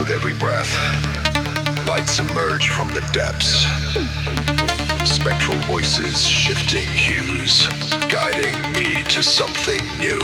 with every breath. Lights emerge from the depths. Spectral voices shifting hues, guiding me to something new.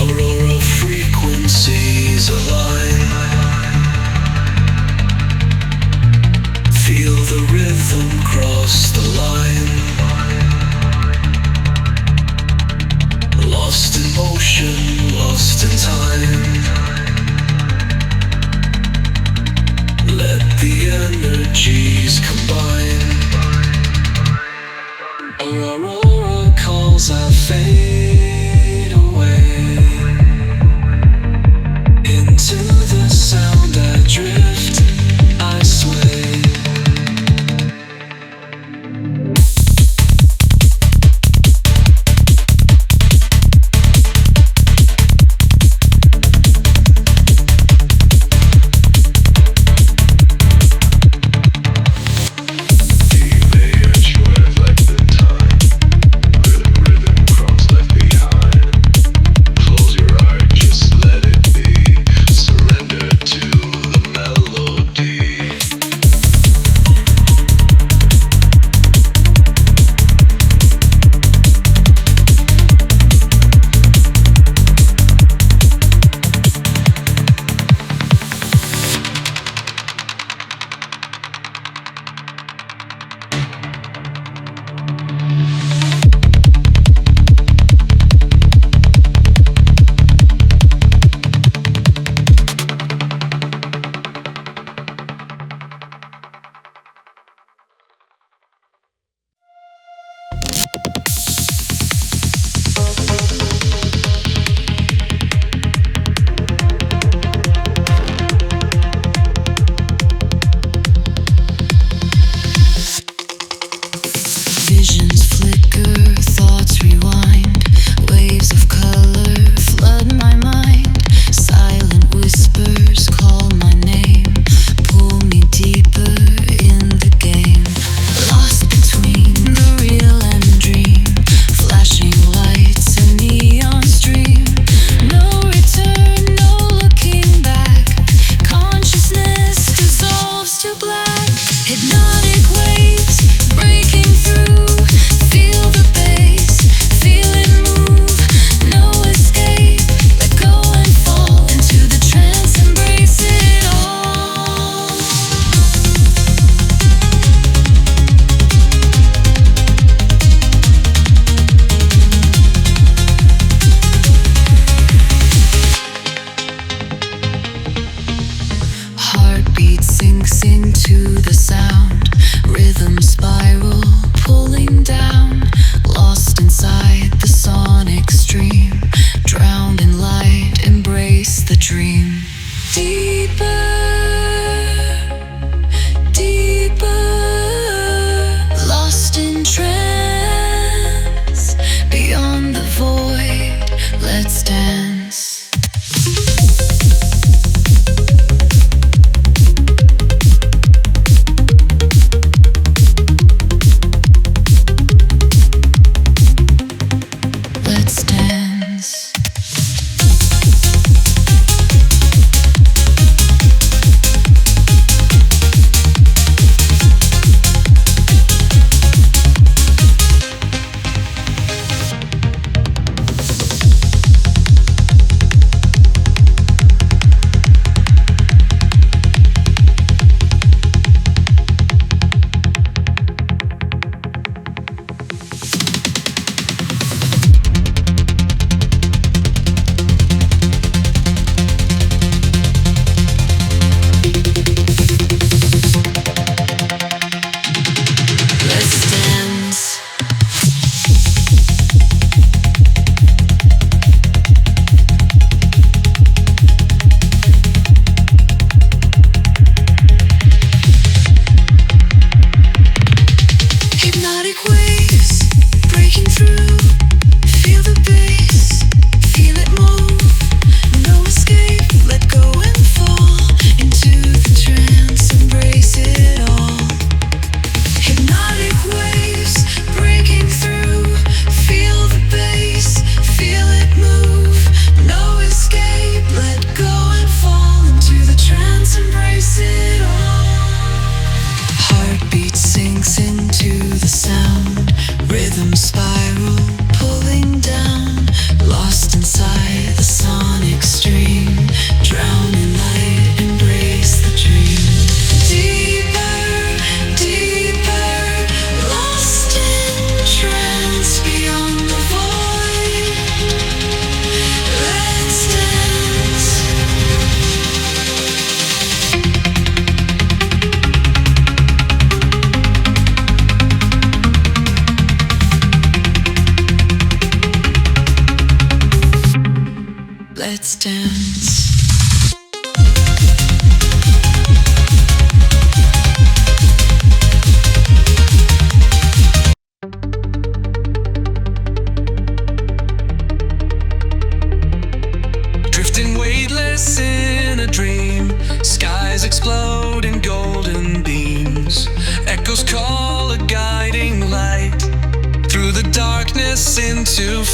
Aurora frequencies align.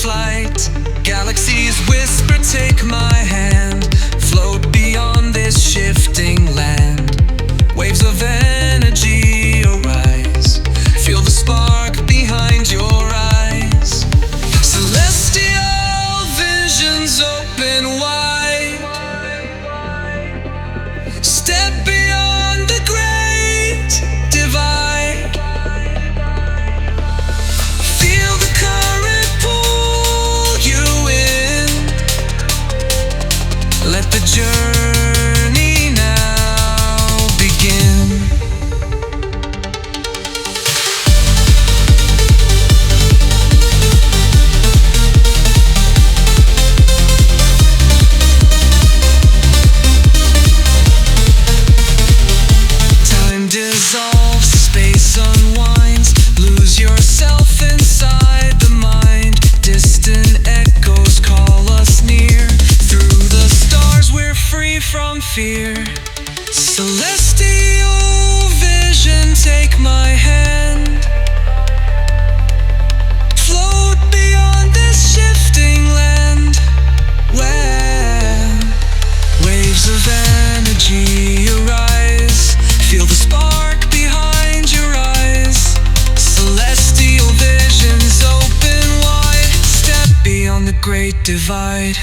flight. Galaxies whisper, take my hand. Float beyond this shifting land. Waves of energy arise. Feel the spark behind your eyes. Celestial visions open wide. Step beyond the great divide. Feel the current pull you in. Let the journey now begin. Time dissolves, space unwinds. Lose yourself inside the mind. Distant echoes call us near. Through the stars we're free from fear. Celestial vision, take my hand. Float beyond this shifting land. Where waves of energy arise. Feel the spark behind your eyes. Celestial visions open wide. Step beyond the great divide.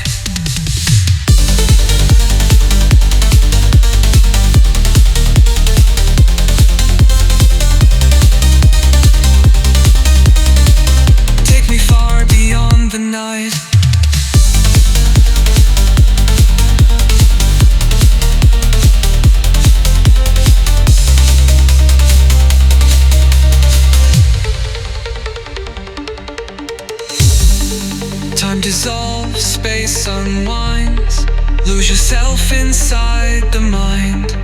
Take me far beyond the night. Time dissolves, space unwinds. Lose yourself inside the mind.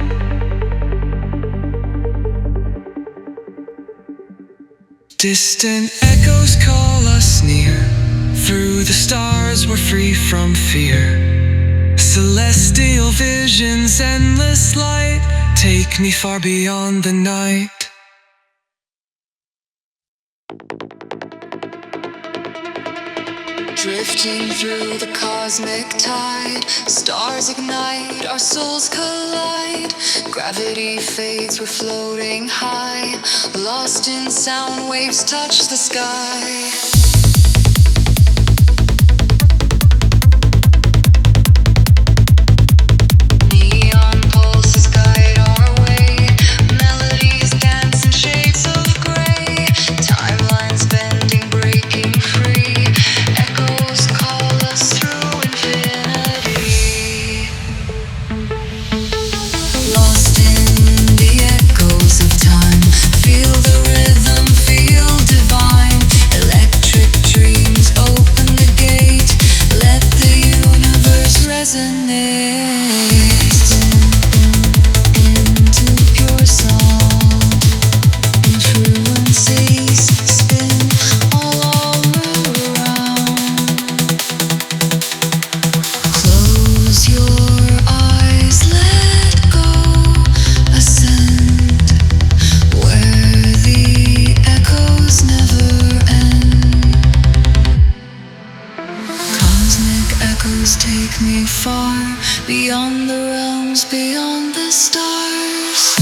Distant echoes call us near. Through the stars we're free from fear. Celestial visions, endless light. Take me far beyond the night. Drifting through the cosmic tide, stars ignite, our souls collide. Gravity fades, we're floating high. Lost in sound waves, touch the sky. Neon pulses guide our way. Melodies dance in shades of gray. Timelines bending, breaking free. Echoes call us through infinity. Lost in the echoes of time. Feel the rhythm, feel divine. Electric dreams open the gate. Let the universe resonate. Into pure sound. Influences spin all around. Close your eyes, let go, ascend, where the echoes never end. Cosmic echoes take me far, beyond the realms, beyond the stars.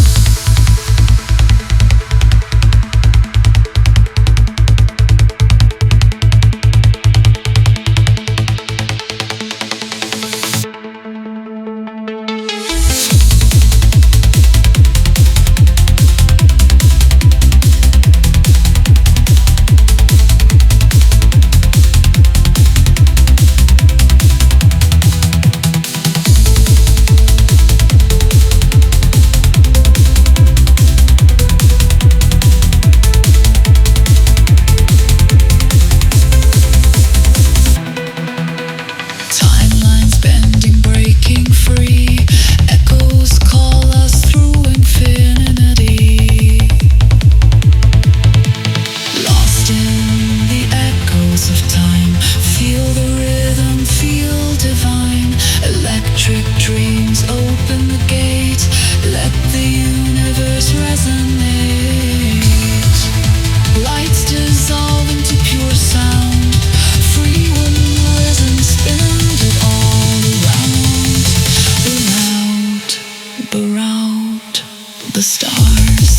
stars.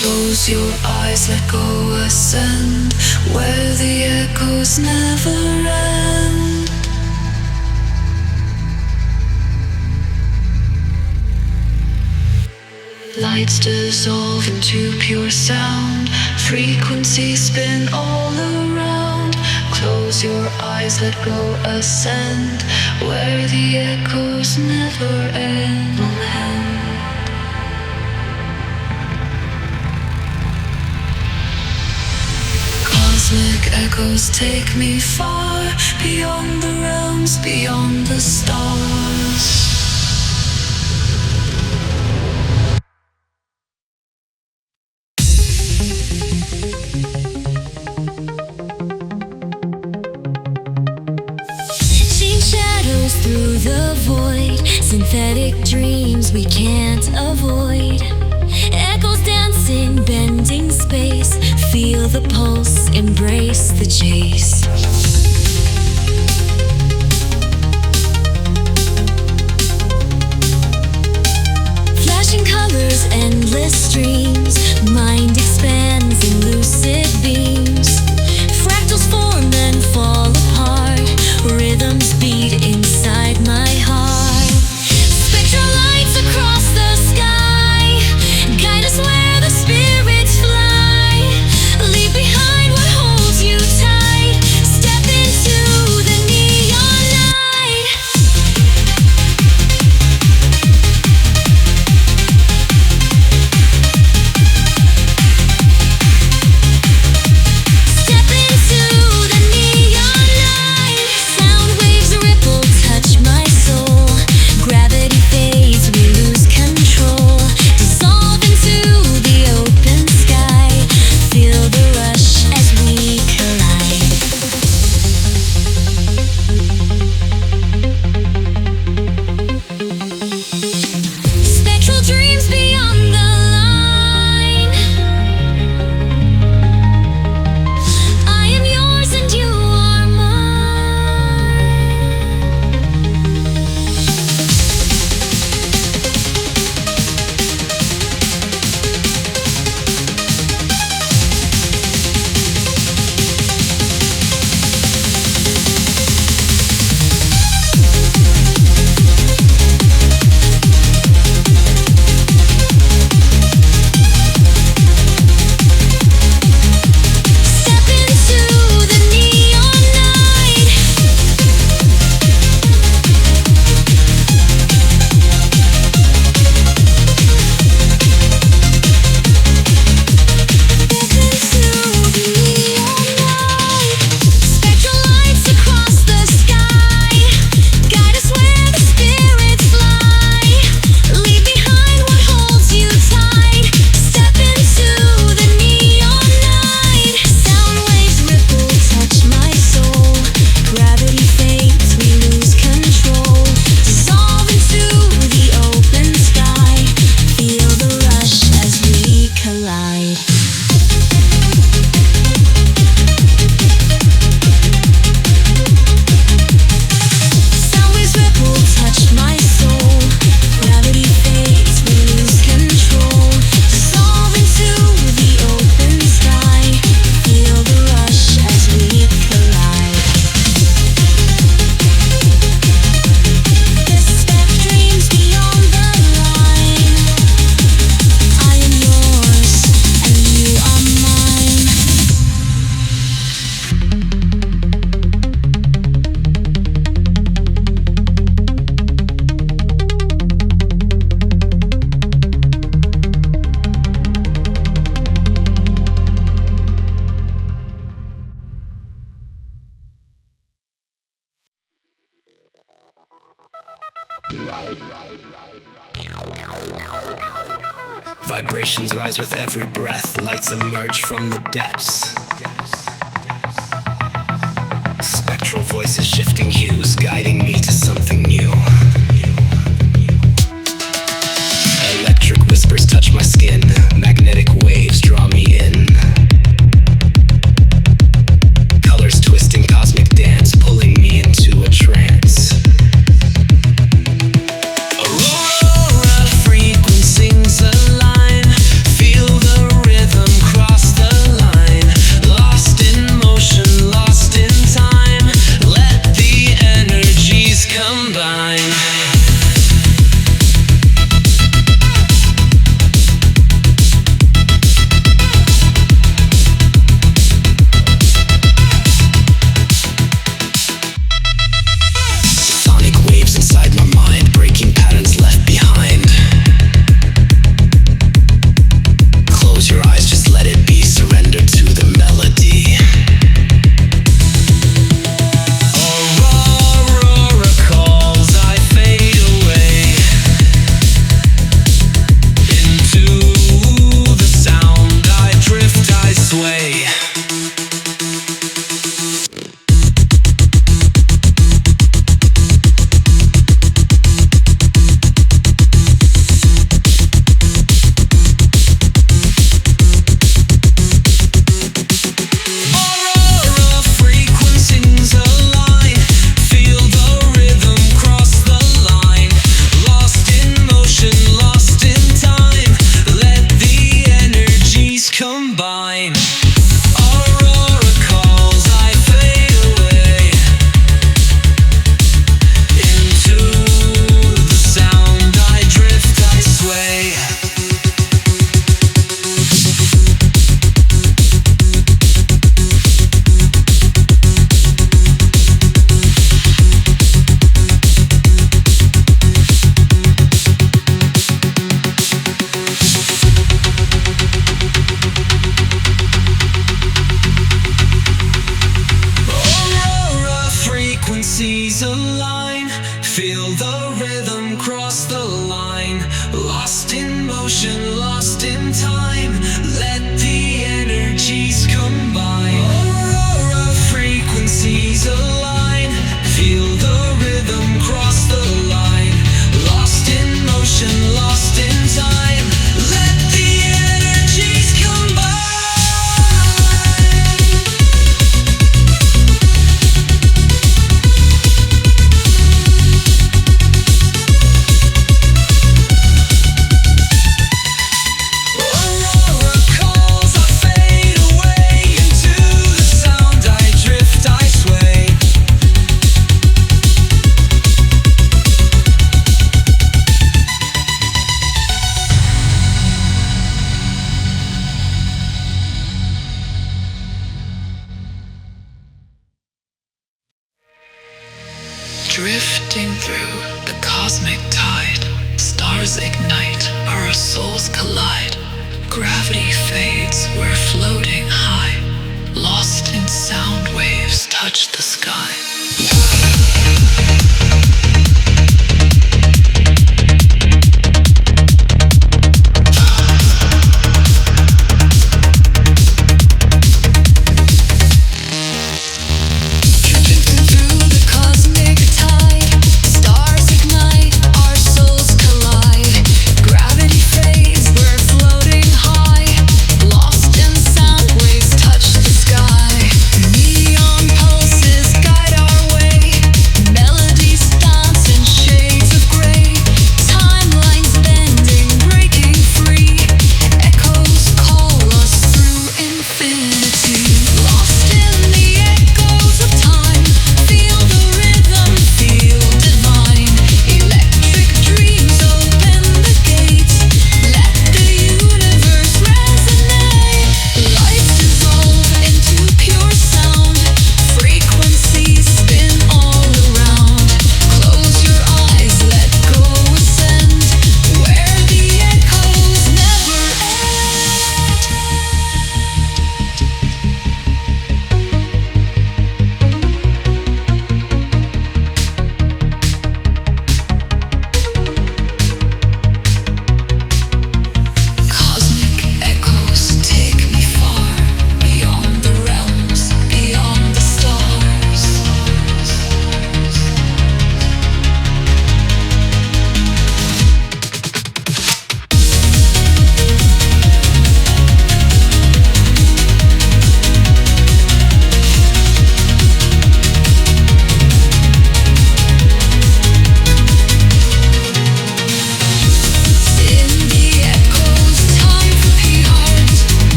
Close your eyes, let go, ascend where the echoes never end. Lights dissolve into pure sound, frequencies spin all around. Close your eyes, let go, ascend where the echoes never end. Cosmic echoes take me far, beyond the realms, beyond the stars. Seeing shadows through the void, synthetic dreams we can't avoid. Echoes dancing, bending space. Feel the pulse, embrace the chase. Flashing colors, endless streams. Mind expands in lucid beams. Fractals form and fall apart. Rhythms beat inside my heart. Spectral lights across the sky guide us where the spirits fly. Leave behind what holds you tight. Step into the neon light. Step into the neon light. Sound waves ripple, touch my soul. Gravity fades, we lose control. Dissolve into the open sky. Feel the rush as we collide. Spectral dreams beyond the line. I am yours and you are mine. Step into the neon night. Spectral lights across the sky guide us where the spirits fly. Leave behind what holds you tight. Step into the neon night. Sound waves ripple, touch my soul. Gravity fades, we lose control. Dissolve into the open sky. Feel the rush as we collide. Sound waves ripple, touch my soul. Gravity fades, we lose control. Dissolve into the open sky. Feel the rush as we collide. This step dreams beyond the line. I am yours and you are mine. Vibrations rise with every breath, lights emerge from the depths. Drifting through the cosmic tide, stars ignite, our souls collide. Gravity fades, we're floating high, lost in sound waves, touch the sky. Neon pulses guide our way.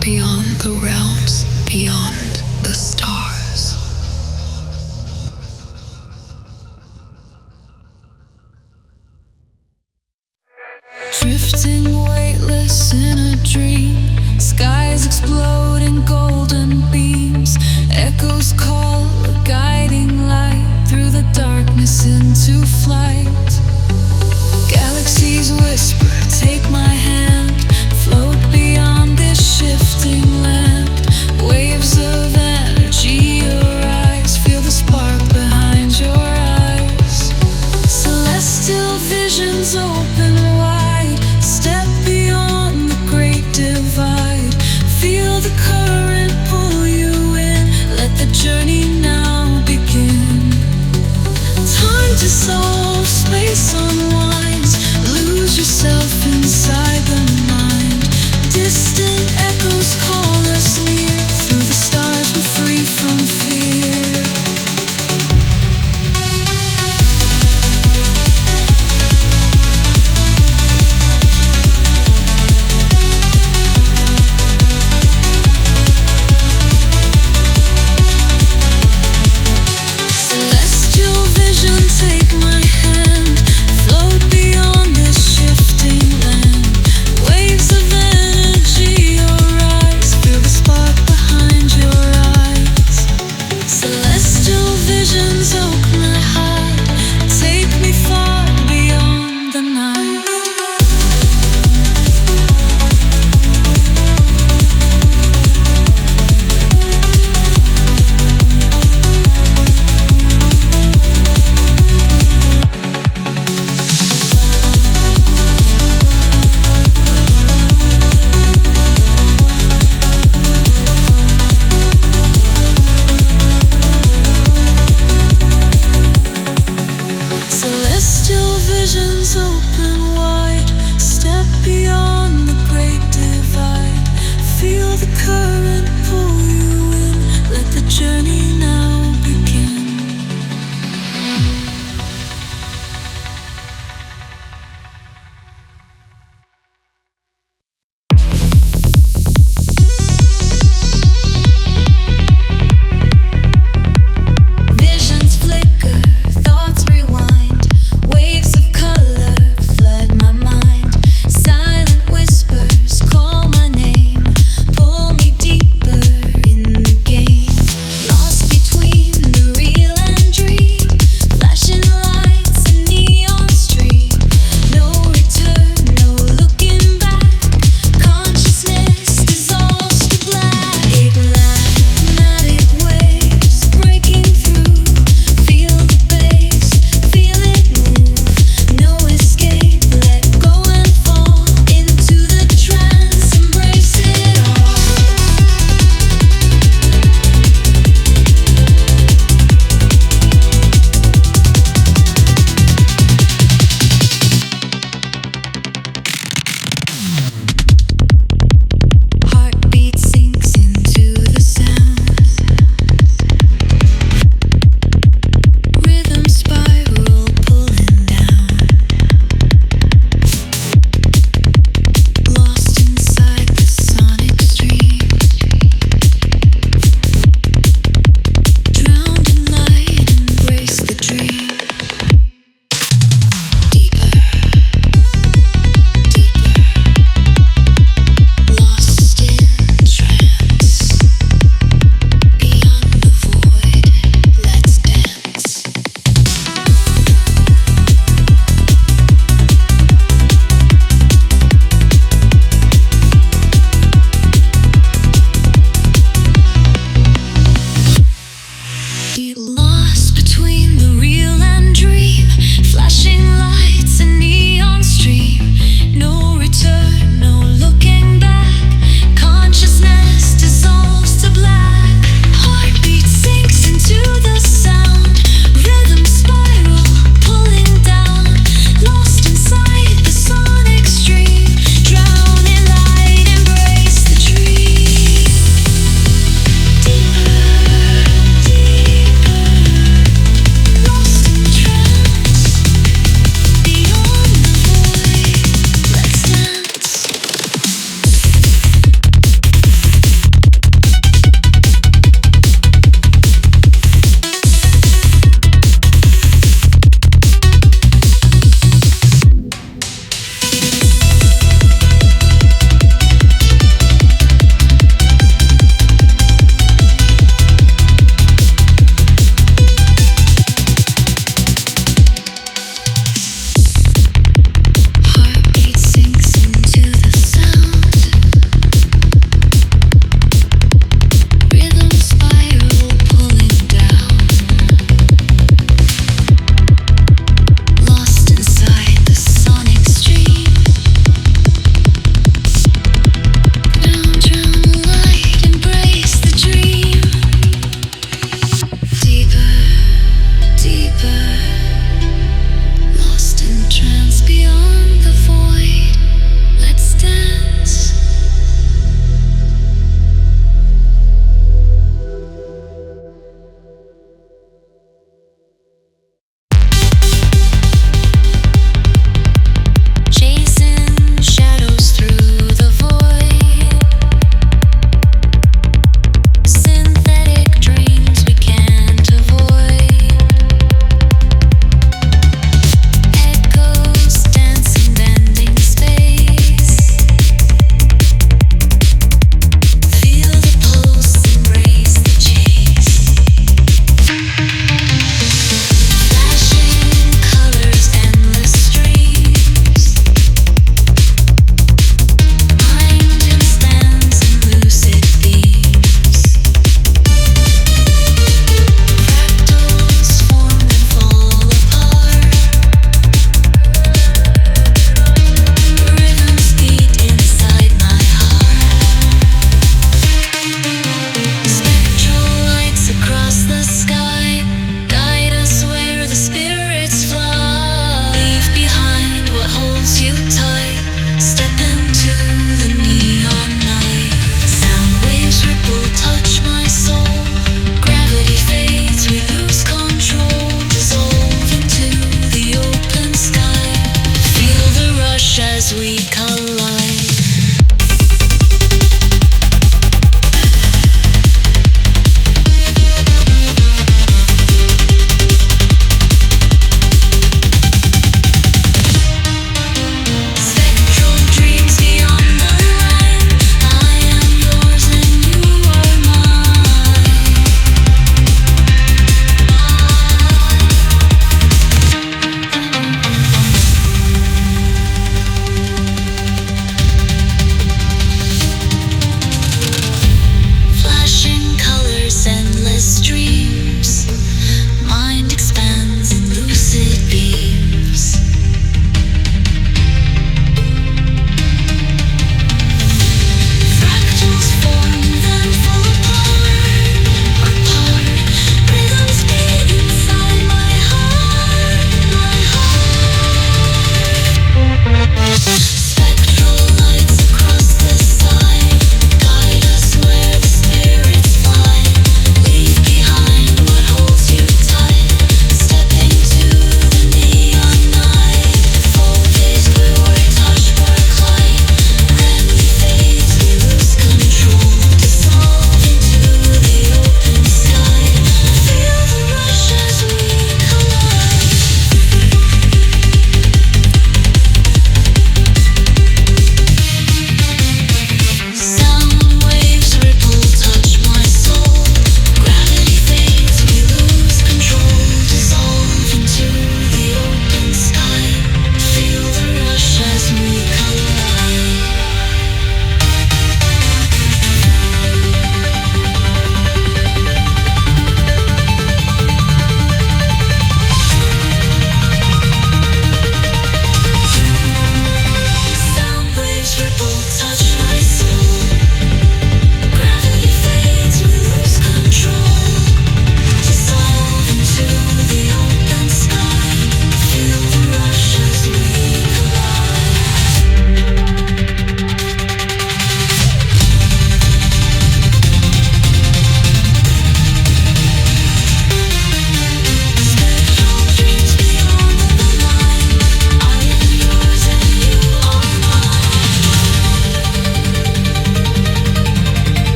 beyond the realms, beyond the stars.